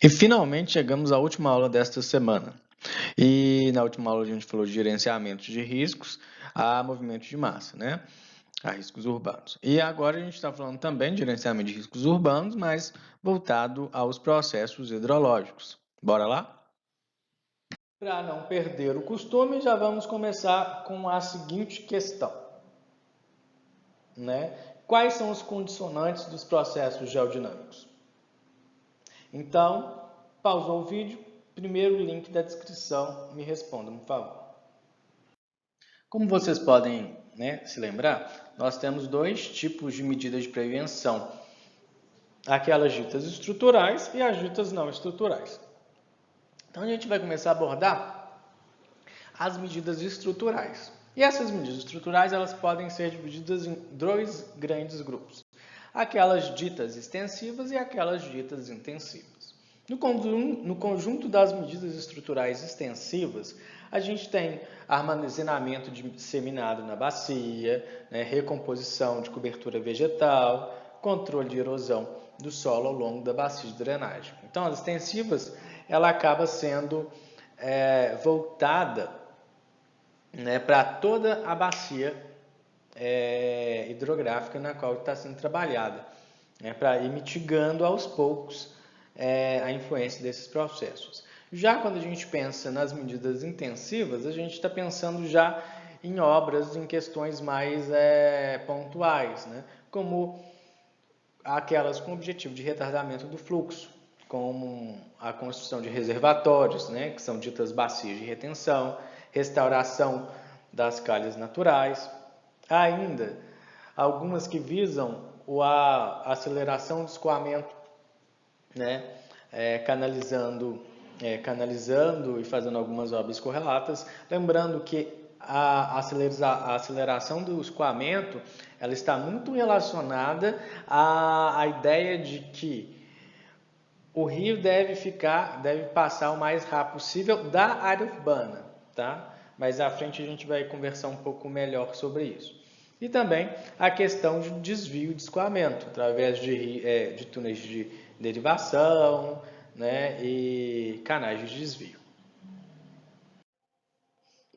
E finalmente chegamos à última aula desta semana. E na última aula a gente falou de gerenciamento de riscos a movimentos de massa, né? A riscos urbanos. E agora a gente está falando também de gerenciamento de riscos urbanos, mas voltado aos processos hidrológicos. Bora lá? Para não perder o costume, já vamos começar com a seguinte questão, né? Quais são os condicionantes dos processos geodinâmicos? Então, pausou o vídeo, primeiro link da descrição, me respondam, por favor. Como vocês podem, se lembrar, nós temos dois tipos de medidas de prevenção. Aquelas ditas estruturais e as ditas não estruturais. Então, a gente vai começar a abordar as medidas estruturais. E essas medidas estruturais elas podem ser divididas em dois grandes grupos. Aquelas ditas extensivas e aquelas ditas intensivas. No conjunto das medidas estruturais extensivas, a gente tem armazenamento disseminado na bacia, recomposição de cobertura vegetal, controle de erosão do solo ao longo da bacia de drenagem. Então, as extensivas, ela acaba sendo voltada para toda a bacia hidrográfica na qual está sendo trabalhada, para ir mitigando aos poucos a influência desses processos. Já quando a gente pensa nas medidas intensivas, a gente está pensando já em obras, em questões mais pontuais, como aquelas com objetivo de retardamento do fluxo, como a construção de reservatórios, que são ditas bacias de retenção, restauração das calhas naturais, ainda algumas que visam a aceleração do escoamento, canalizando e fazendo algumas obras correlatas, lembrando que a aceleração do escoamento ela está muito relacionada à ideia de que o rio deve passar o mais rápido possível da área urbana, tá? Mas à frente a gente vai conversar um pouco melhor sobre isso. E também a questão de desvio de escoamento, através de túneis de derivação, e canais de desvio.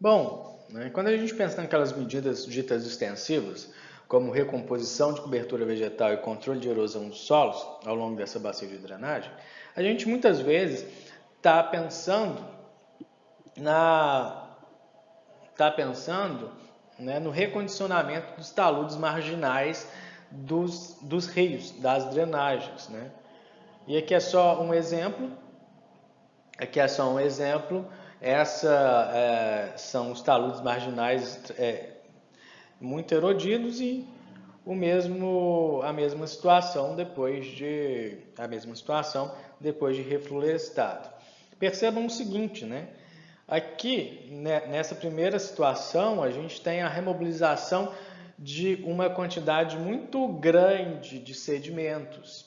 Bom, quando a gente pensa naquelas medidas ditas extensivas, como recomposição de cobertura vegetal e controle de erosão dos solos ao longo dessa bacia de drenagem, a gente muitas vezes está pensando no recondicionamento dos taludes marginais dos rios, das drenagens. E aqui é só um exemplo. São os taludes marginais muito erodidos e a mesma situação depois de reflorestado. Percebam o seguinte, aqui nessa primeira situação a gente tem a remobilização de uma quantidade muito grande de sedimentos,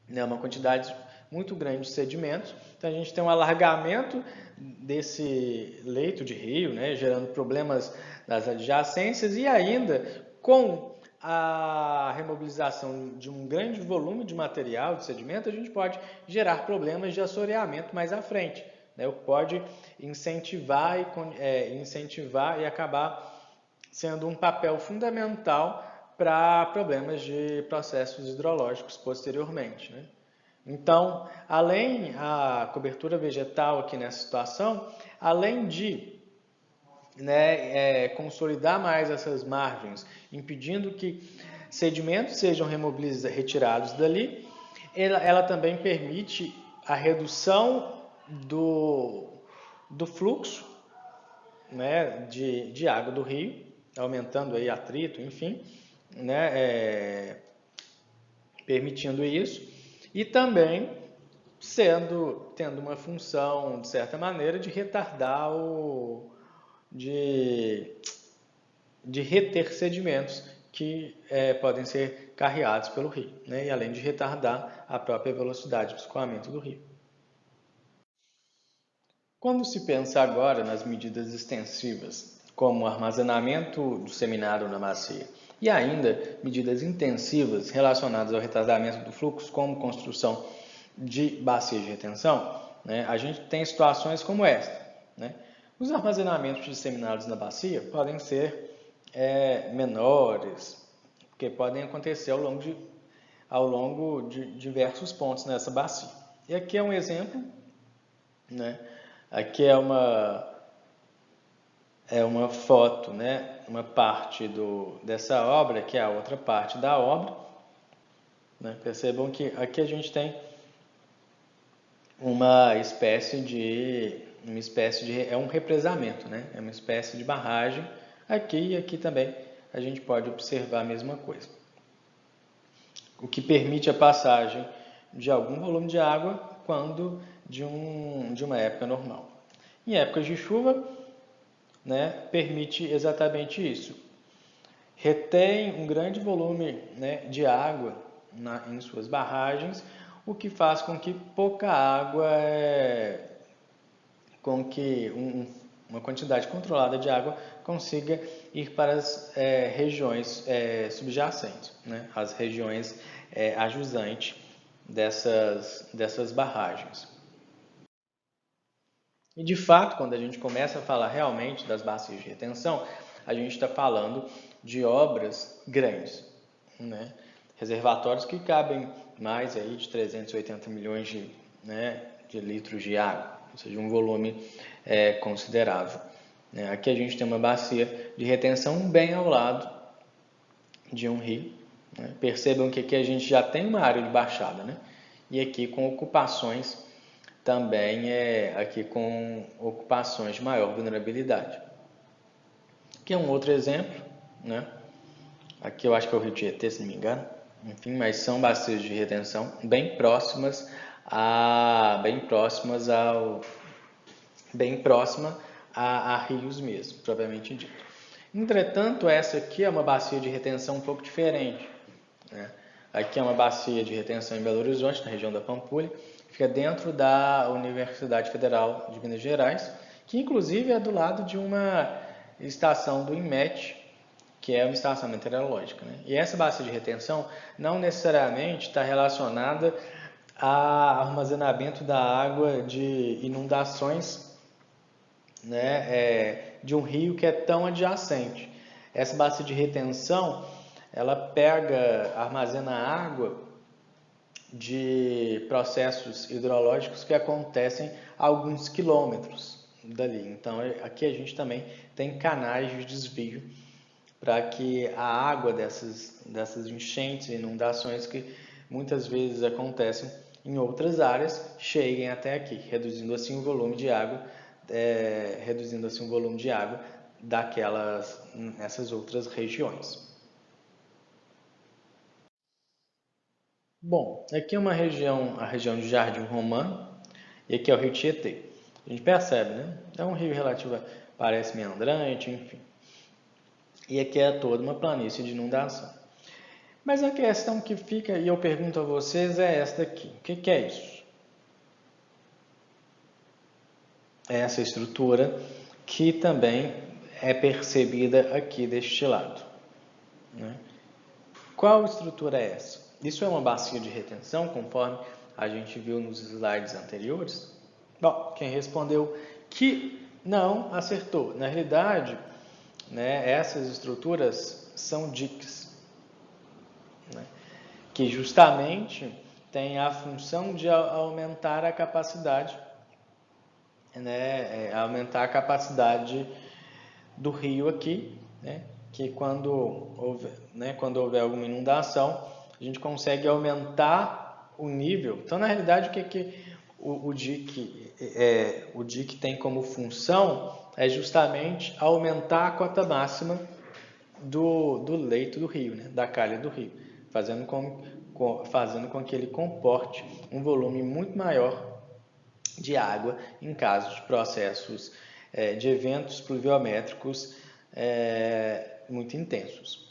uma quantidade muito grande de sedimentos. Então a gente tem um alargamento desse leito de rio, gerando problemas nas adjacências e ainda com a remobilização de um grande volume de material, de sedimento, a gente pode gerar problemas de assoreamento mais à frente, o que pode incentivar e acabar sendo um papel fundamental para problemas de processos hidrológicos posteriormente. Então, além a cobertura vegetal aqui nessa situação, além de consolidar mais essas margens, impedindo que sedimentos sejam retirados dali, ela também permite a redução do fluxo de água do rio, aumentando aí atrito, enfim, permitindo isso. E também tendo uma função, de certa maneira, de retardar de reter sedimentos que podem ser carreados pelo rio, e além de retardar a própria velocidade do escoamento do rio. Quando se pensa agora nas medidas extensivas, como armazenamento disseminado na bacia, e ainda medidas intensivas relacionadas ao retardamento do fluxo, como construção de bacias de retenção, né, a gente tem situações como esta, né? Os armazenamentos disseminados na bacia podem ser menores, porque podem acontecer ao longo de diversos pontos nessa bacia. E aqui é um exemplo, né? Aqui é uma foto, né? Uma parte dessa obra, que é a outra parte da obra, né? Percebam que aqui a gente tem uma espécie de é um represamento, né? É uma espécie de barragem. Aqui e aqui também a gente pode observar a mesma coisa, o que permite a passagem de algum volume de água quando de uma época normal. Em épocas de chuva, né, permite exatamente isso. Retém um grande volume, né, de água em suas barragens, o que faz com que pouca água, com que uma quantidade controlada de água consiga ir para as regiões subjacentes, né, as regiões ajusantes dessas barragens. E de fato, quando a gente começa a falar realmente das bacias de retenção, a gente está falando de obras grandes, né? Reservatórios que cabem mais aí de 380 milhões de litros de água, ou seja, um volume considerável. Aqui a gente tem uma bacia de retenção bem ao lado de um rio. Né? Percebam que aqui a gente já tem uma área de baixada, né? E aqui com ocupações também aqui com ocupações de maior vulnerabilidade. Aqui é um outro exemplo, né? Aqui eu acho que é o Rio Tietê, se não me engano. Enfim, mas são bacias de retenção bem próximas a rios mesmo, propriamente dito. Entretanto, essa aqui é uma bacia de retenção um pouco diferente, né? Aqui é uma bacia de retenção em Belo Horizonte, na região da Pampulha, fica dentro da Universidade Federal de Minas Gerais, que inclusive é do lado de uma estação do INMET, que é uma estação meteorológica, né? E essa bacia de retenção não necessariamente está relacionada ao armazenamento da água de inundações, né, de um rio que é tão adjacente. Essa bacia de retenção, ela armazena água de processos hidrológicos que acontecem a alguns quilômetros dali. Então, aqui a gente também tem canais de desvio para que a água dessas enchentes e inundações que muitas vezes acontecem em outras áreas cheguem até aqui, reduzindo assim o volume de água, nessas outras regiões. Bom, aqui é a região de Jardim Romano, e aqui é o Rio Tietê. A gente percebe, né? É um rio relativo, parece meandrante, enfim. E aqui é toda uma planície de inundação. Mas a questão que fica, e eu pergunto a vocês, é esta aqui. O que é isso? É essa estrutura que também é percebida aqui deste lado, né? Qual estrutura é essa? Isso é uma bacia de retenção, conforme a gente viu nos slides anteriores? Bom, quem respondeu que não acertou. Na realidade, né, essas estruturas são diques, né, que justamente têm a função de aumentar a capacidade, né, do rio aqui, né, que quando houver alguma inundação, a gente consegue aumentar o nível. Então, na realidade, o que o dique tem como função é justamente aumentar a cota máxima do leito do rio, né, da calha do rio, fazendo com que ele comporte um volume muito maior de água em caso de processos de eventos pluviométricos muito intensos.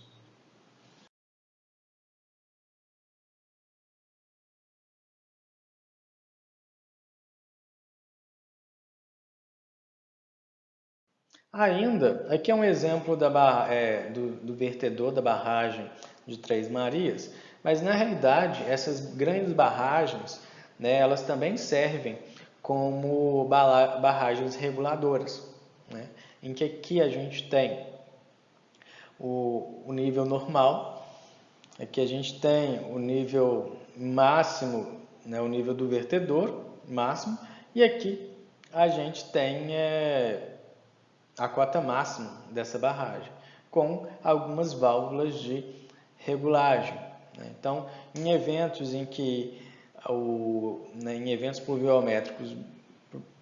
Ainda, aqui é um exemplo do vertedor da barragem de Três Marias, mas na realidade essas grandes barragens né, elas também servem como barragens reguladoras, né, em que aqui a gente tem o nível normal, aqui a gente tem o nível máximo, né, o nível do vertedor máximo, e aqui a gente tem a cota máxima dessa barragem, com algumas válvulas de regulagem. Então, em eventos em que em eventos pluviométricos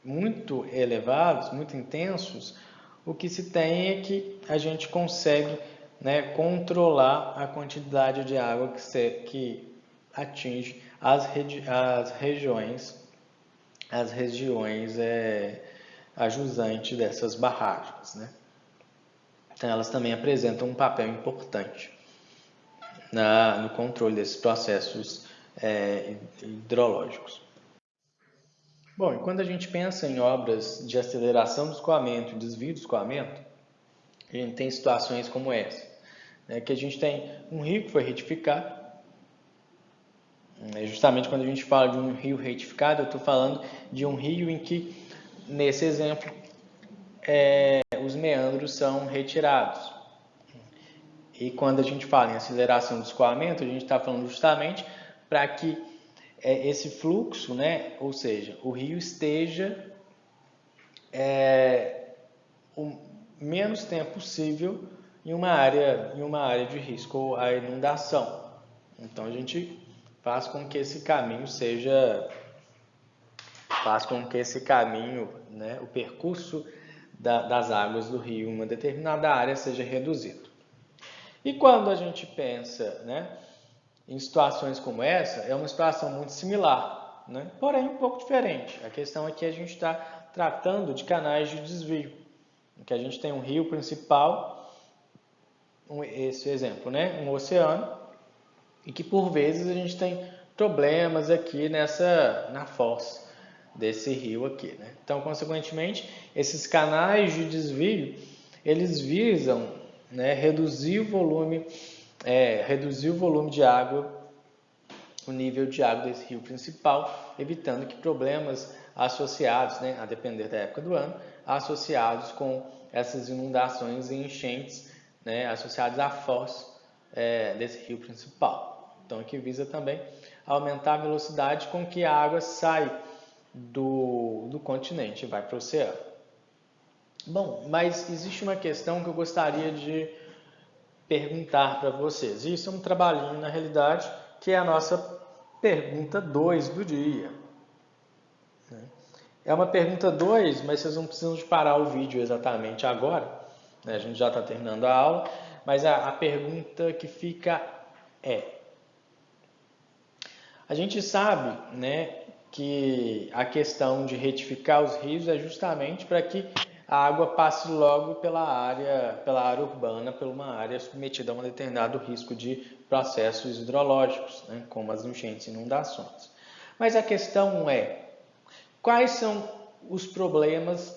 muito elevados, muito intensos, o que se tem é que a gente consegue, né, controlar a quantidade de água que atinge as regiões ajusantes dessas barragens, né? Então, elas também apresentam um papel importante no controle desses processos hidrológicos. Bom, e quando a gente pensa em obras de aceleração do escoamento e desvio do escoamento, a gente tem situações como essa, né, que a gente tem um rio que foi retificado. Justamente quando a gente fala de um rio retificado, eu estou falando de um rio em que, nesse exemplo, os meandros são retirados. E quando a gente fala em aceleração do escoamento, a gente está falando justamente para que esse fluxo, né, ou seja, o rio esteja o menos tempo possível em uma área de risco à inundação. Então a gente faz com que esse caminho né, o percurso das águas do rio em uma determinada área seja reduzido. E quando a gente pensa, né, em situações como essa, é uma situação muito similar, né, porém um pouco diferente. A questão é que a gente está tratando de canais de desvio, em que a gente tem um rio principal, esse exemplo, né, um oceano, e que por vezes a gente tem problemas aqui na foz desse rio aqui, né? Então, consequentemente, esses canais de desvio, eles visam, né, reduzir o volume de água, o nível de água desse rio principal, evitando que problemas associados, né, a depender da época do ano, associados com essas inundações e enchentes, né, associados à foz desse rio principal. Então, aqui visa também aumentar a velocidade com que a água sai do continente e vai para o oceano. Bom, mas existe uma questão que eu gostaria de perguntar para vocês. Isso é um trabalhinho, na realidade, que é a nossa pergunta 2 do dia. É uma pergunta 2, mas vocês não precisam de parar o vídeo exatamente agora. A gente já está terminando a aula, mas a pergunta que fica é: a gente sabe, né, que a questão de retificar os rios é justamente para que a água passe logo pela área urbana, por uma área submetida a um determinado risco de processos hidrológicos, né, como as enchentes e inundações. Mas a questão é: quais são os problemas,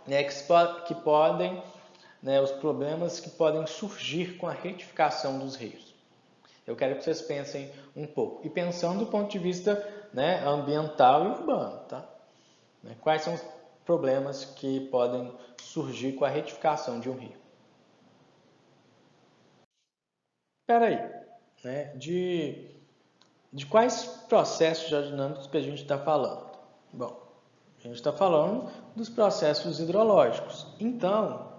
né, que podem, né, os problemas que podem surgir com a retificação dos rios? Eu quero que vocês pensem um pouco. E pensando do ponto de vista, né, ambiental e urbano, tá? Quais são os problemas que podem surgir com a retificação de um rio? Espera aí, né? De quais processos geodinâmicos que a gente está falando? Bom, a gente está falando dos processos hidrológicos. Então,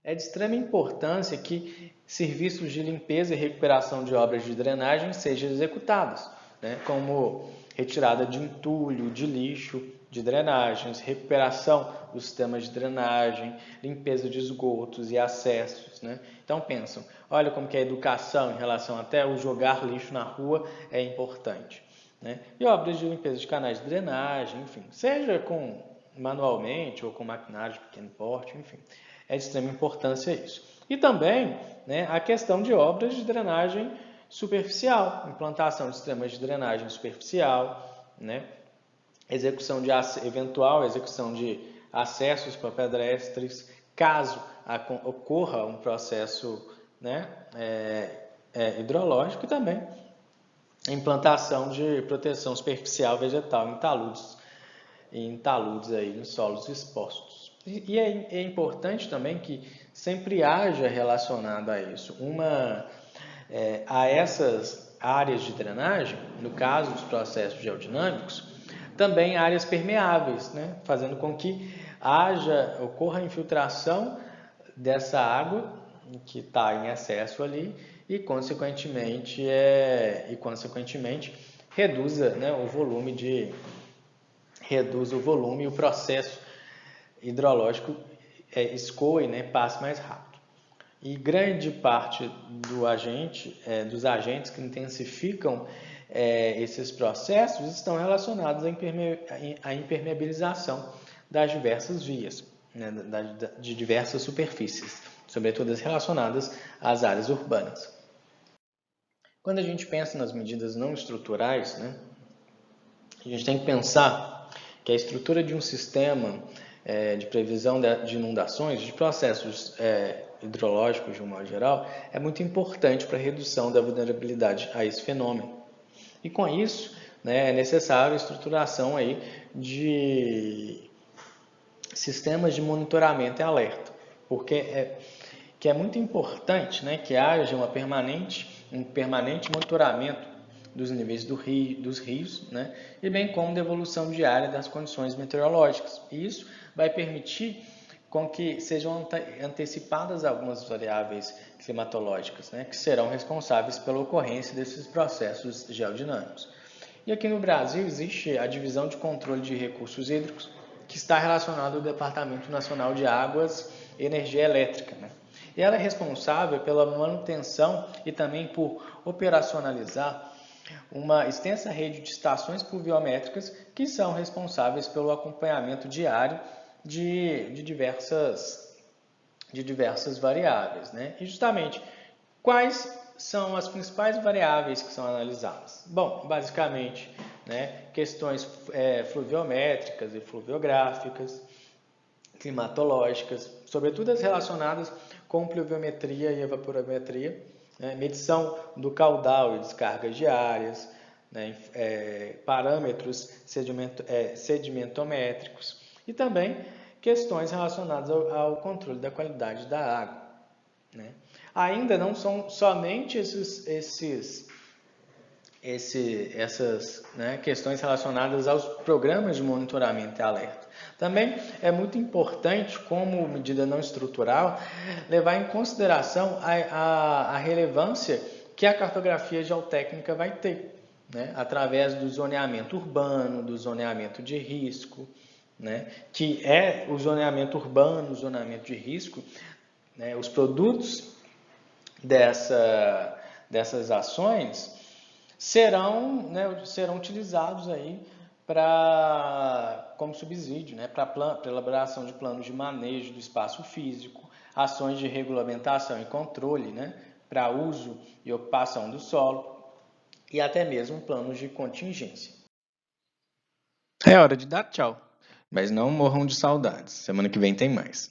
é de extrema importância que serviços de limpeza e recuperação de obras de drenagem sejam executados, né, como retirada de entulho, de lixo, de drenagens, recuperação dos sistemas de drenagem, limpeza de esgotos e acessos, né? Então pensam, olha como que a educação em relação até o jogar lixo na rua é importante, né? E obras de limpeza de canais de drenagem, enfim, seja manualmente ou com maquinário de pequeno porte, enfim, é de extrema importância isso. E também, né, a questão de obras de drenagem superficial, implantação de sistemas de drenagem superficial, né, eventual execução de acessos para pedestres, caso ocorra um processo, né, hidrológico, e também a implantação de proteção superficial vegetal em taludes aí, nos solos expostos. E é importante também que sempre haja relacionado a isso a essas áreas de drenagem, no caso dos processos geodinâmicos, também áreas permeáveis, né? Fazendo com que ocorra a infiltração dessa água que está em excesso ali e consequentemente reduza, né, reduz o volume e o processo hidrológico escoe, né, passe mais rápido. E grande parte dos agentes que intensificam esses processos estão relacionados à impermeabilização das diversas vias, né, de diversas superfícies, sobretudo as relacionadas às áreas urbanas. Quando a gente pensa nas medidas não estruturais, né, a gente tem que pensar que a estrutura de um sistema de previsão de inundações, de processos hidrológicos de um modo geral, é muito importante para a redução da vulnerabilidade a esse fenômeno. E com isso, né, é necessário a estruturação aí de sistemas de monitoramento e alerta, porque é muito importante, né, que haja um permanente monitoramento dos níveis dos rios, né, e bem como da evolução diária das condições meteorológicas. E isso vai permitir com que sejam antecipadas algumas variáveis climatológicas, né, que serão responsáveis pela ocorrência desses processos geodinâmicos. E aqui no Brasil existe a Divisão de Controle de Recursos Hídricos, que está relacionada ao Departamento Nacional de Águas e Energia Elétrica, né? E ela é responsável pela manutenção e também por operacionalizar uma extensa rede de estações pluviométricas que são responsáveis pelo acompanhamento diário de diversas variáveis, né? E justamente, quais são as principais variáveis que são analisadas? Bom, basicamente, né, questões fluviométricas e fluviográficas, climatológicas, sobretudo as relacionadas com pluviometria e evaporometria, né, medição do caudal e descargas diárias, né, parâmetros sedimentométricos e também questões relacionadas ao controle da qualidade da água, né. Ainda não são somente essas, né, questões relacionadas aos programas de monitoramento e alerta. Também é muito importante, como medida não estrutural, levar em consideração a relevância que a cartografia geotécnica vai ter, né, através do zoneamento urbano, do zoneamento de risco, né, que é o zoneamento urbano, o zoneamento de risco, né, os produtos dessas ações serão utilizados aí como subsídio, né, para elaboração de planos de manejo do espaço físico, ações de regulamentação e controle, né, para uso e ocupação do solo e até mesmo planos de contingência. É hora de dar tchau, mas não morram de saudades. Semana que vem tem mais.